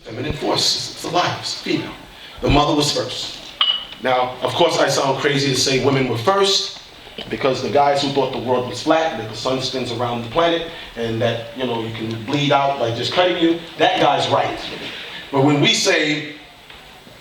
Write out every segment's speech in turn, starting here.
Feminine force, it's alive, it's female. The mother was first. Now, of course, I sound crazy to say women were first, because the guys who thought the world was flat, that the sun spins around the planet, and that, you can bleed out by just cutting you, that guy's right. But when we say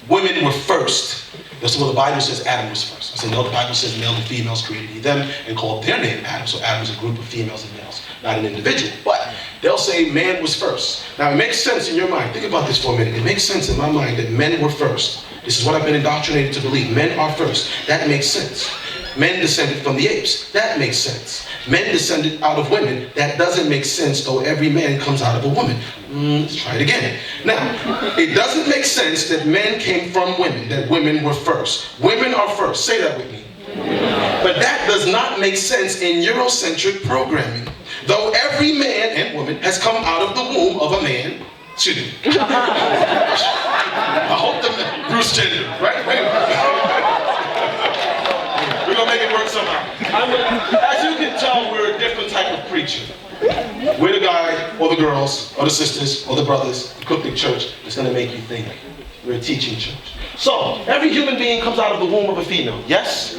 women were first, that's what the Bible says Adam was first. I said, no, the Bible says male and females created he, them, and called their name Adam. So Adam is a group of females and males, not an individual. But they'll say man was first. Now it makes sense in your mind. Think about this for a minute. It makes sense in my mind that men were first. This is what I've been indoctrinated to believe. Men are first. That makes sense. Men descended from the apes. That makes sense. Men descended out of women. That doesn't make sense, though every man comes out of a woman. Let's try it again. Now, it doesn't make sense that men came from women, that women were first. Women are first. Say that with me. But that does not make sense in Eurocentric programming. Though every man and woman has come out of the womb of a man. Excuse me. I hope the Bruce Jenner, right? We're going to make it work somehow. As you can tell, we're a different type of preacher. We're the guy, or the girls, or the sisters, or the brothers, the Qubtic Church, that's going to make you think. We're a teaching church. So, every human being comes out of the womb of a female, yes?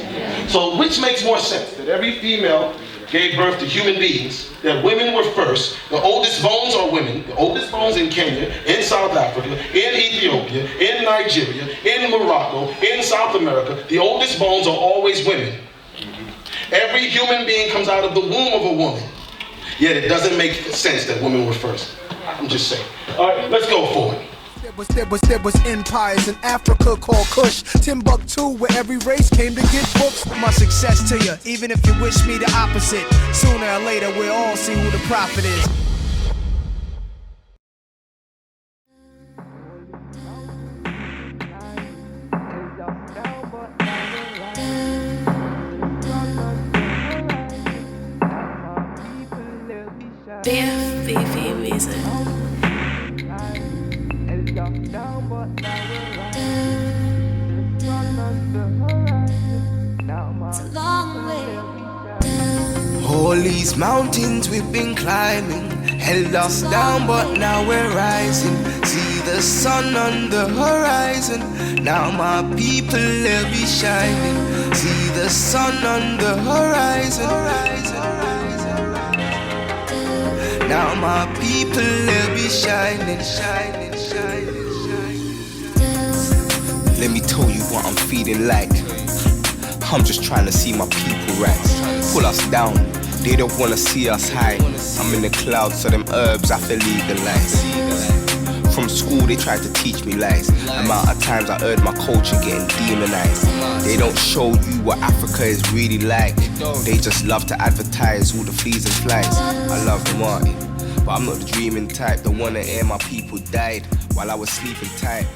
So, which makes more sense? That every female gave birth to human beings, that women were first, the oldest bones are women, the oldest bones in Kenya, in South Africa, in Ethiopia, in Nigeria, in Morocco, in South America, the oldest bones are always women. Every human being comes out of the womb of a woman, yet it doesn't make sense that women were first. I'm just saying. All right, let's go forward. There was empires in Africa called Kush, Timbuktu, where every race came to get books. My success to you, even if you wish me the opposite. Sooner or later we'll all see who the prophet is. BFBV music. All these mountains we've been climbing held us down, but now we're rising. See the sun on the horizon. Now my people, they'll be shining. See the sun on the horizon. Now my people, they'll be shining, shining, shining, shining. Let me tell you what I'm feeling like. I'm just trying to see my people rise. Pull us down, they don't wanna see us high. I'm in the clouds, so them herbs I feel legalize. From school they tried to teach me lies. Amount of times I heard my culture getting demonized. They don't show you what Africa is really like. They just love to advertise all the fleas and flies. I love Martin, but I'm not the dreaming type. Don't wanna hear my people died while I was sleeping tight.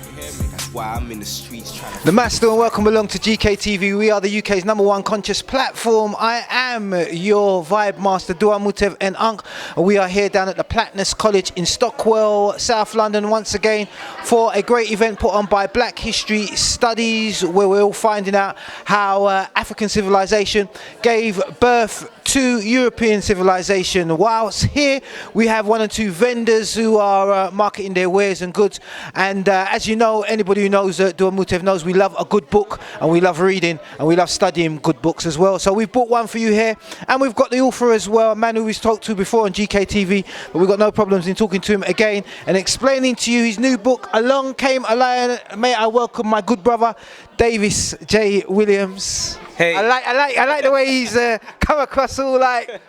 That's why I'm in the streets trying to... The Master, and welcome along to gotkushTV. We are the UK's #1 conscious platform. I am your vibe master, Dua Mutev and Ankh. We are here down at the Platnus College in Stockwell, South London, once again for a great event put on by Black History Studies, where we're all finding out how African civilization gave birth to European civilization. Whilst here we have one or two vendors who are marketing their wares and goods, and as you know, anybody who knows Dua Mutev knows we love a good book, and we love reading, and we love studying good books as well. So we've bought one for you here, and we've got the author as well, a man who we've talked to before on gotkushTV, but we've got no problems in talking to him again and explaining to you his new book, Along Came a Lion. May I welcome my good brother Davis J. Williams. Hey. I like the way he's come across all like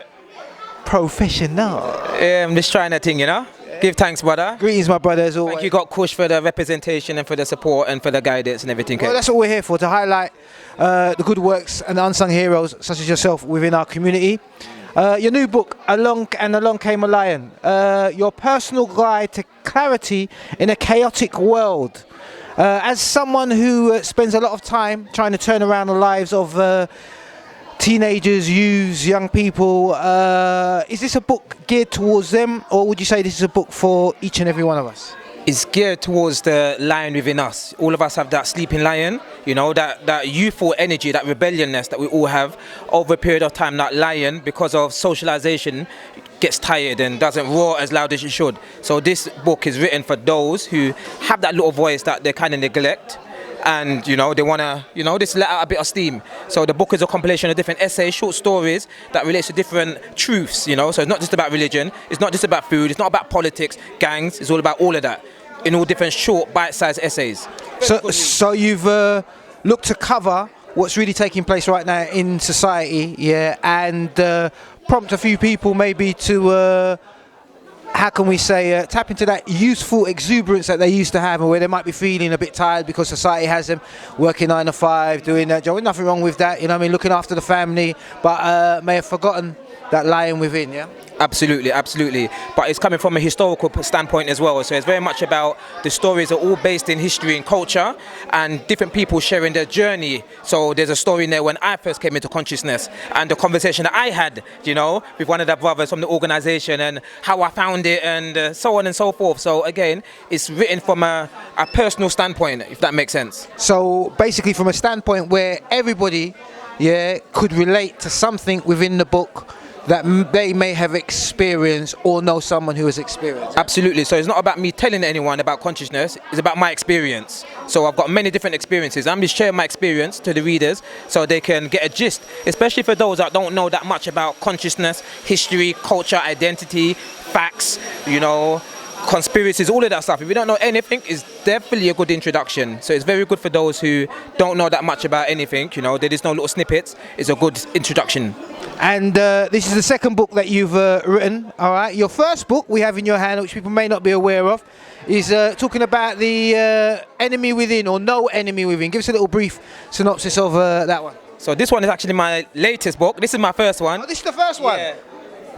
professional. Yeah, I'm just trying that thing, you know. Yeah. Give thanks, brother. Greetings, my brother, as always. Thank you, Kush, for the representation and for the support and for the guidance and everything. Well, that's what we're here for, to highlight the good works and the unsung heroes such as yourself within our community. Your new book, Along Came a Lion, your personal guide to clarity in a chaotic world. As someone who spends a lot of time trying to turn around the lives of teenagers, youths, young people, is this a book geared towards them, or would you say this is a book for each and every one of us? is geared towards the lion within us. All of us have that sleeping lion, you know, that youthful energy, that rebelliousness that we all have. Over a period of time, that lion, because of socialization, gets tired and doesn't roar as loud as it should. So this book is written for those who have that little voice that they kind of neglect, and you know, they want to, you know, just let out a bit of steam. So the book is a compilation of different essays, short stories that relates to different truths, you know. So it's not just about religion, it's not just about food, it's not about politics, gangs, it's all about all of that in all different short bite-sized essays. So you've looked to cover what's really taking place right now in society, yeah, and prompt a few people maybe to how can we say, tap into that youthful exuberance that they used to have, and where they might be feeling a bit tired because society has them working 9 to 5, doing that job. There's nothing wrong with that, you know what I mean, looking after the family, but may have forgotten that lion within, yeah? Absolutely, absolutely. But it's coming from a historical standpoint as well. So it's very much about the stories are all based in history and culture and different people sharing their journey. So there's a story in there when I first came into consciousness and the conversation that I had, you know, with one of the brothers from the organization and how I found it and so on and so forth. So again, it's written from a personal standpoint, if that makes sense. So basically from a standpoint where everybody, yeah, could relate to something within the book that they may have experienced or know someone who has experienced. Absolutely. So it's not about me telling anyone about consciousness, it's about my experience. So I've got many different experiences. I'm just sharing my experience to the readers so they can get a gist, especially for those that don't know that much about consciousness, history, culture, identity, facts, you know, conspiracies, all of that stuff. If you don't know anything, it's definitely a good introduction. So it's very good for those who don't know that much about anything, you know, they just know little snippets. It's a good introduction. And this is the second book that you've written, all right? Your first book we have in your hand, which people may not be aware of, is talking about the enemy within, or no enemy within. Give us a little brief synopsis of that one. So this one is actually my latest book. This is my first one. Oh, this is the first one? Yeah.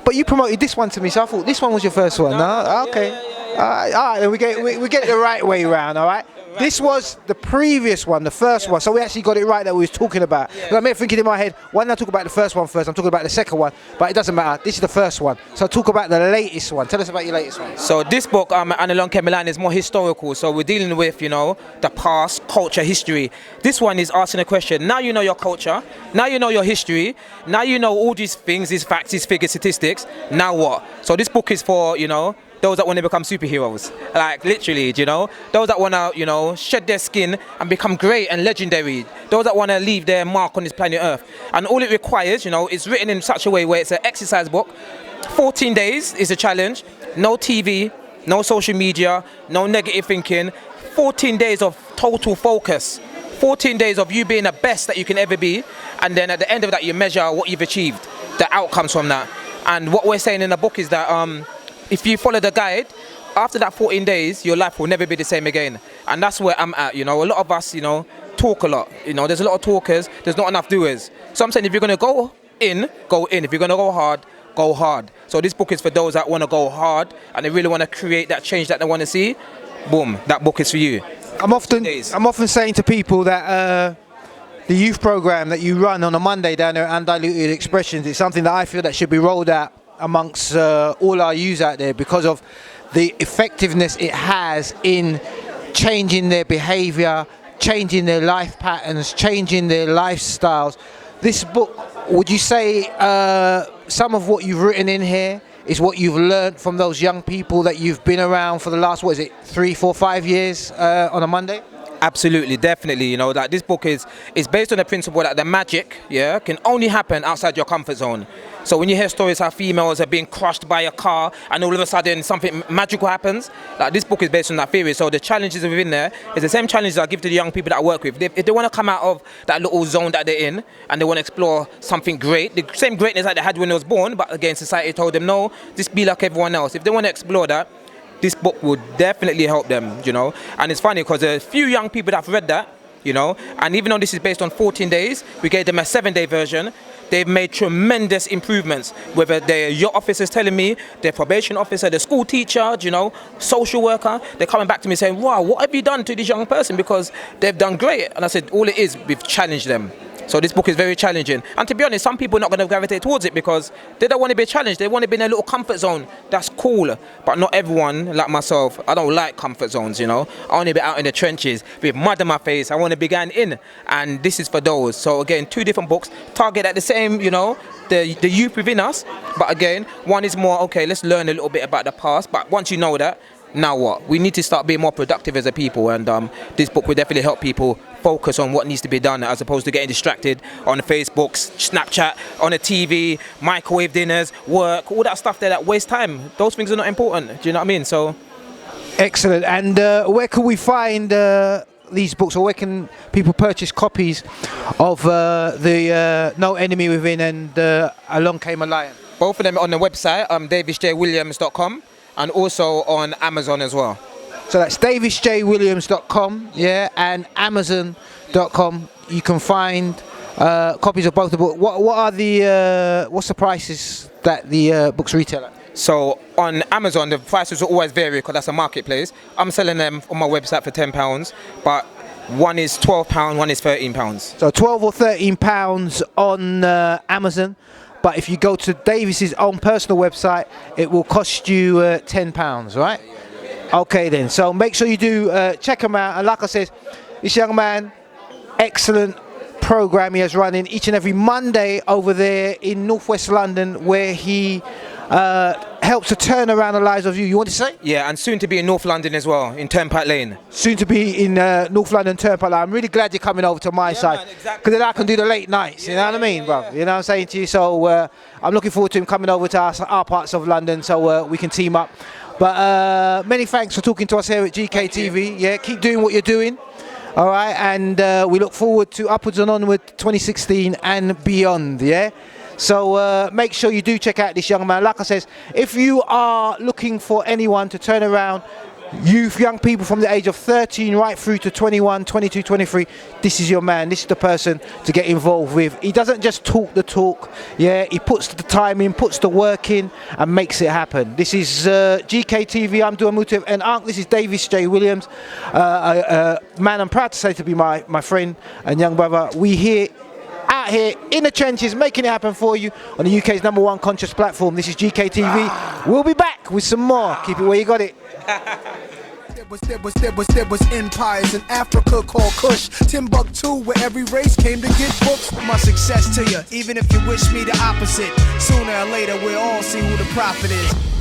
But you promoted this one to me, so I thought this one was your first one. No? Okay. Yeah. All right, then we get it the right way around, all right? This was the previous one, the first one, so we actually got it right that we was talking about. But I'm thinking in my head, why don't I talk about the first one first? I'm talking about the second one, but it doesn't matter. This is the first one. So talk about the latest one. Tell us about your latest one. So this book, and Along Came a Line, is more historical. So we're dealing with, you know, the past, culture, history. This one is asking a question. Now you know your culture. Now you know your history. Now you know all these things, these facts, these figures, statistics. Now what? So this book is for, you know, those that want to become superheroes, like literally, you know, those that want to, you know, shed their skin and become great and legendary, those that want to leave their mark on this planet Earth. And all it requires, you know, it's written in such a way where it's an exercise book. 14 days is a challenge, no TV, no social media, no negative thinking, 14 days of total focus, 14 days of you being the best that you can ever be, and then at the end of that you measure what you've achieved, the outcomes from that. And what we're saying in the book is that if you follow the guide, after that 14 days, your life will never be the same again. And that's where I'm at, you know. A lot of us, you know, talk a lot. You know, there's a lot of talkers, there's not enough doers. So I'm saying if you're going to go in, go in. If you're going to go hard, go hard. So this book is for those that want to go hard and they really want to create that change that they want to see. Boom, that book is for you. I'm often saying to people that the youth program that you run on a Monday down there at Undiluted Expressions is something that I feel that should be rolled out amongst all our youths out there, because of the effectiveness it has in changing their behavior, changing their life patterns, changing their lifestyles. This book, would you say some of what you've written in here is what you've learned from those young people that you've been around for the last, what is it, 3, 4, 5 years on a Monday? Absolutely, definitely. You know, that this book is based on the principle that the magic, yeah, can only happen outside your comfort zone. So when you hear stories how females are being crushed by a car and all of a sudden something magical happens, like this book is based on that theory. So the challenges within there is the same challenges I give to the young people that I work with. If they want to come out of that little zone that they're in and they want to explore something great, the same greatness that they had when they was born, but again society told them no, just be like everyone else. If they want to explore that, this book would definitely help them, you know. And it's funny because there are a few young people that have read that, you know, and even though this is based on 14 days, we gave them a 7-day version. They've made tremendous improvements, whether they're your officers telling me, their probation officer, the school teacher, you know, social worker, they're coming back to me saying, wow, what have you done to this young person? Because they've done great. And I said, all it is, we've challenged them. So this book is very challenging. And to be honest, some people are not going to gravitate towards it because they don't want to be challenged. They want to be in a little comfort zone. That's cool. But not everyone, like myself, I don't like comfort zones, you know. I want to be out in the trenches with mud on my face. I want to be going in. And this is for those. So again, 2 different books, target at the same, you know, the youth within us. But again, one is more, okay, let's learn a little bit about the past. But once you know that, now what? We need to start being more productive as a people, and this book will definitely help people focus on what needs to be done as opposed to getting distracted on Facebook, Snapchat, on the TV, microwave dinners, work, all that stuff there that wastes time. Those things are not important. Do you know what I mean? So, excellent. And where can we find these books, or where can people purchase copies of the No Enemy Within and Along Came a Lion? Both of them on the website, davisjwilliams.com. And also on Amazon as well. So that's davisjwilliams.com, yeah, and amazon.com. You can find copies of both the books. What are the what's the prices that the books retail at? So on Amazon, the prices will always vary because that's a marketplace. I'm selling them on my website for £10, but one is £12, one is £13. So 12 or 13 pounds on Amazon. But if you go to Davis's own personal website, it will cost you £10, right? Okay then, so make sure you do check him out. And like I said, this young man, excellent program he has running each and every Monday over there in northwest London, where he helps to turn around the lives of you. You want to say? Yeah, and soon to be in North London as well, in Turnpike Lane. Soon to be in North London Turnpike Lane. I'm really glad you're coming over to my side. Because then I can do the late nights, you know what I mean, bro? You know what I'm saying to you? So I'm looking forward to him coming over to our parts of London so we can team up. But many thanks for talking to us here at GKTV. Yeah, keep doing what you're doing. All right, and we look forward to upwards and onward 2016 and beyond, yeah? So make sure you do check out this young man. Like I says, if you are looking for anyone to turn around youth, young people from the age of 13 right through to 21, 22, 23, this is your man. This is the person to get involved with. He doesn't just talk the talk, yeah, he puts the time in, puts the work in and makes it happen. This is GKTV, I'm Ahmadou J, and this is Davis J. Williams, man I'm proud to say to be my friend and young brother. We out here in the trenches making it happen for you on the UK's #1 conscious platform. This is GKTV. We'll be back with some more. Keep it where you got it. There was empires in Africa called Kush, Timbuktu, where every race came to get books. My success to you, even if you wish me the opposite. Sooner or later we'll all see who the prophet is.